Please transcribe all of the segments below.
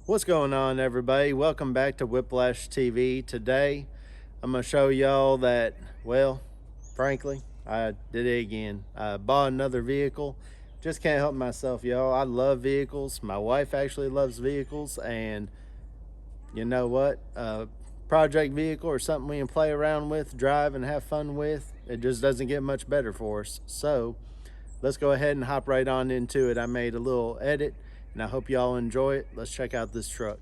What's going on, everybody? Welcome back to Whiplash TV. Today I'm going to show y'all that, well, frankly, I did it again. I bought another vehicle. Just can't help myself, y'all. I love vehicles. My wife actually loves vehicles, and you know what? Project vehicle or something we can play around with, drive, and have fun with. It just doesn't get much better for us. So let's go ahead and hop right on into it. I made a little edit, and I hope y'all enjoy it. Let's check out this truck.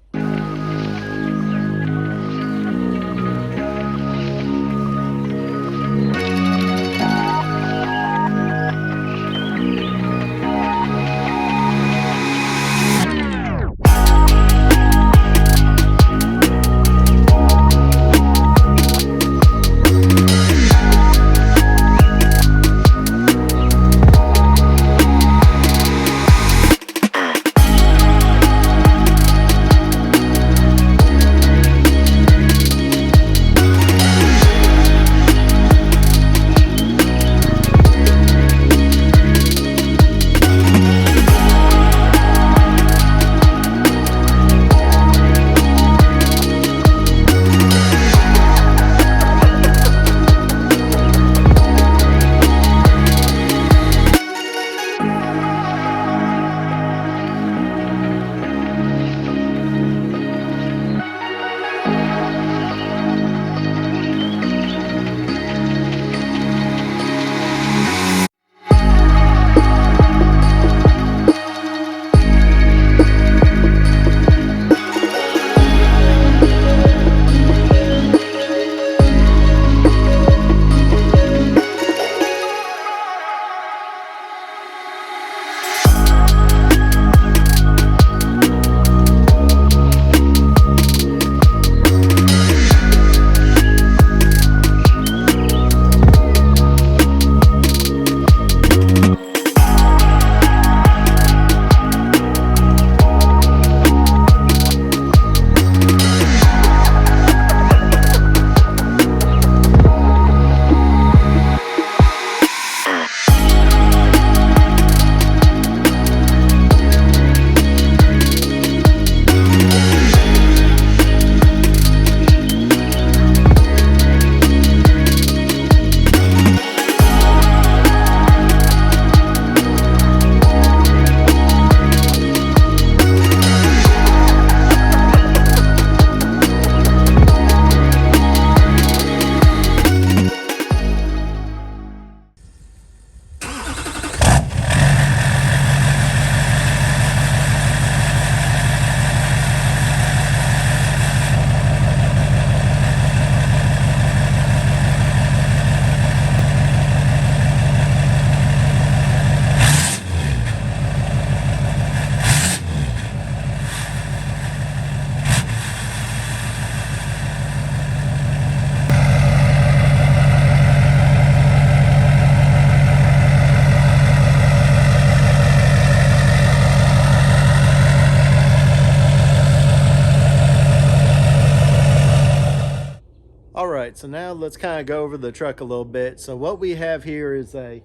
All right, so now let's kind of go over the truck a little bit. So what we have here is a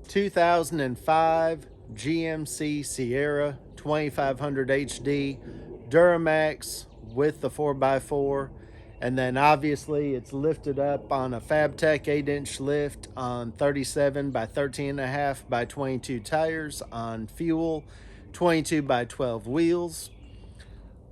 2005 GMC Sierra 2500 HD Duramax with the 4x4. And then obviously it's lifted up on a FabTech 8-inch lift on 37 by 13.5 by 22 tires on fuel 22 by 12 wheels.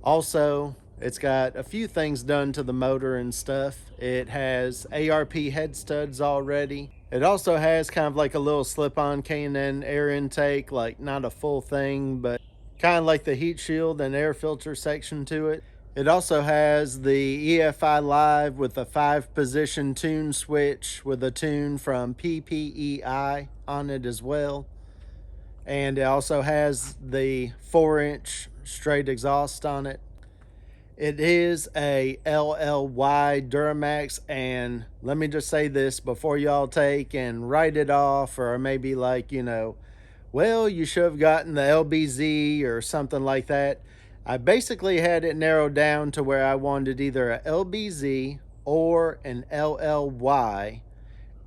Also, it's got a few things done to the motor and stuff. It has ARP head studs already. It also has kind of like a little slip-on K&N air intake, like not a full thing, but kind of like the heat shield and air filter section to it. It also has the EFI Live with a 5-position tune switch with a tune from PPEI on it as well. And it also has the 4-inch straight exhaust on it. It is a LLY Duramax, and let me just say this before y'all take and write it off, or maybe like, well, you should have gotten the LBZ or something like that. I basically had it narrowed down to where I wanted either a LBZ or an LLY,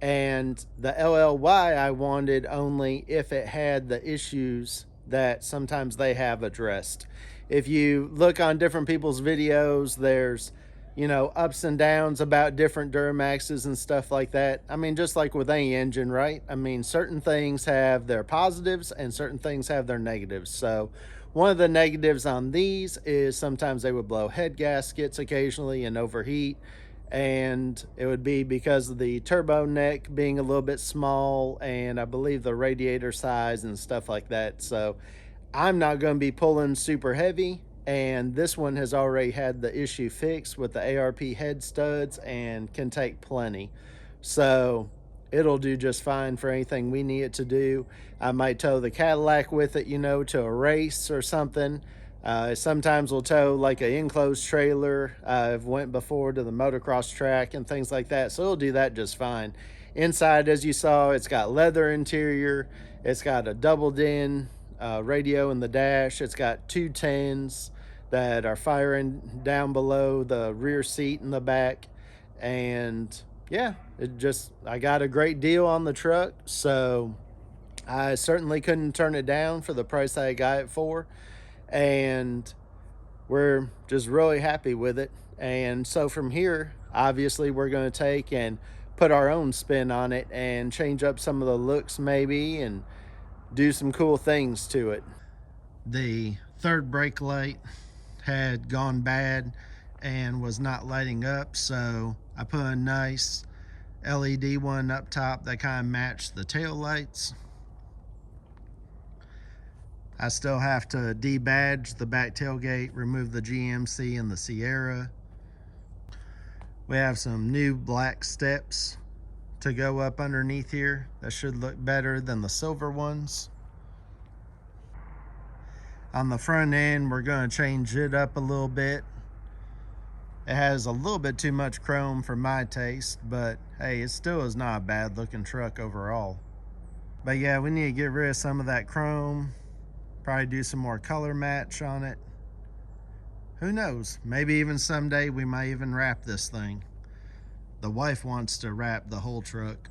and the LLY I wanted only if it had the issues that sometimes they have addressed. if you look on different people's videos, there's, you know, ups and downs about different Duramaxes and stuff like that. I mean, just like with any engine, right? I mean, certain things have their positives and certain things have their negatives. So one of the negatives on these is sometimes they would blow head gaskets occasionally and overheat. And it would be because of the turbo neck being a little bit small, and I believe the radiator size and stuff like that. So I'm not going to be pulling super heavy, and this one has already had the issue fixed with the ARP head studs and can take plenty. So it'll do just fine for anything we need it to do. I might tow the Cadillac with it, you know, to a race or something. Sometimes we'll tow like an enclosed trailer. I've went before to the motocross track and things like that, so it'll do that just fine. Inside, as you saw, it's got leather interior. It's got a doubled in radio in the dash. It's got 210s that are firing down below the rear seat in the back. And yeah, I got a great deal on the truck, so I certainly couldn't turn it down for the price I got it for. And we're just really happy with it. And so from here, obviously we're going to take and put our own spin on it and change up some of the looks maybe and do some cool things to it. The third brake light had gone bad and was not lighting up, so I put a nice LED one up top that kind of matched the tail lights. I still have to debadge the back tailgate, remove the GMC and the Sierra. We have some new black steps to go up underneath here. That should look better than the silver ones. On the front end, we're going to change it up a little bit. It has a little bit too much chrome for my taste, but hey, it still is not a bad looking truck overall. But yeah, we need to get rid of some of that chrome. Probably do some more color match on it. Who knows? Maybe even someday we might even wrap this thing. The wife wants to wrap the whole truck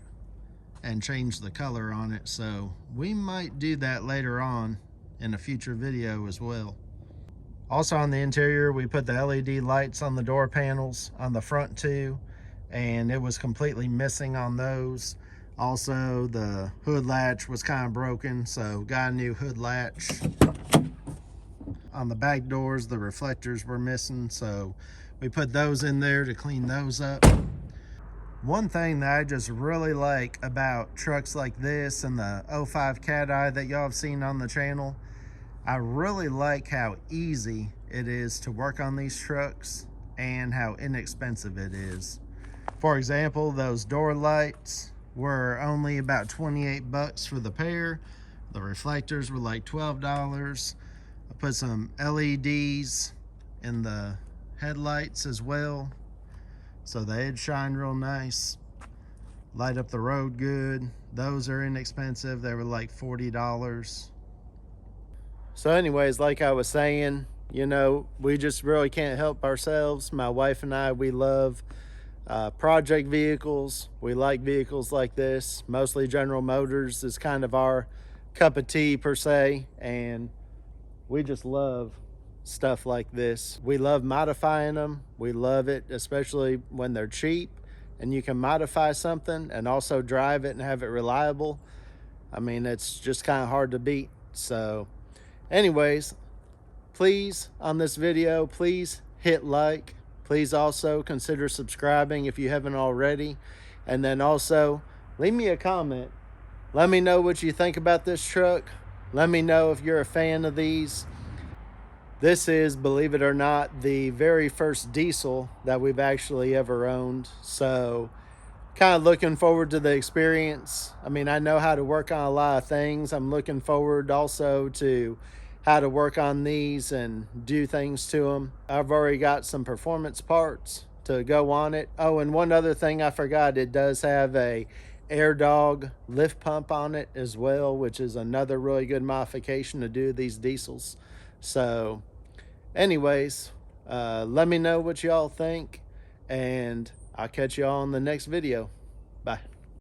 and change the color on it, so we might do that later on in a future video as well. Also on the interior, we put the LED lights on the door panels on the front too, and it was completely missing on those. Also, the hood latch was kind of broken, so got a new hood latch. On the back doors, the reflectors were missing, so we put those in there to clean those up. One thing that I just really like about trucks like this and the 05 Cat Eye that y'all have seen on the channel, I really like how easy it is to work on these trucks and how inexpensive it is. For example, those door lights were only about 28 bucks for the pair. The reflectors were like $12. I put some LEDs in the headlights as well, so they'd shine real nice, light up the road good. Those are inexpensive. They were like $40. So anyways, like I was saying, you know, we just really can't help ourselves. My wife and I, we love project vehicles. We like vehicles like this. Mostly General Motors is kind of our cup of tea per se, and we just love stuff like this. We love modifying them. We love it, especially when they're cheap and you can modify something and also drive it and have it reliable. I mean, it's just kind of hard to beat. So anyways, please, on this video, please hit like. Please also consider subscribing if you haven't already. And then also, leave me a comment. Let me know what you think about this truck. Let me know if you're a fan of these. This is, believe it or not, the very first diesel that we've actually ever owned. So, kind of looking forward to the experience. I mean, I know how to work on a lot of things. I'm looking forward also to how to work on these and do things to them. I've already got some performance parts to go on it. Oh, and one other thing I forgot, it does have a Air Dog lift pump on it as well, which is another really good modification to do these diesels. So anyways, let me know what y'all think, and I'll catch y'all in the next video. Bye.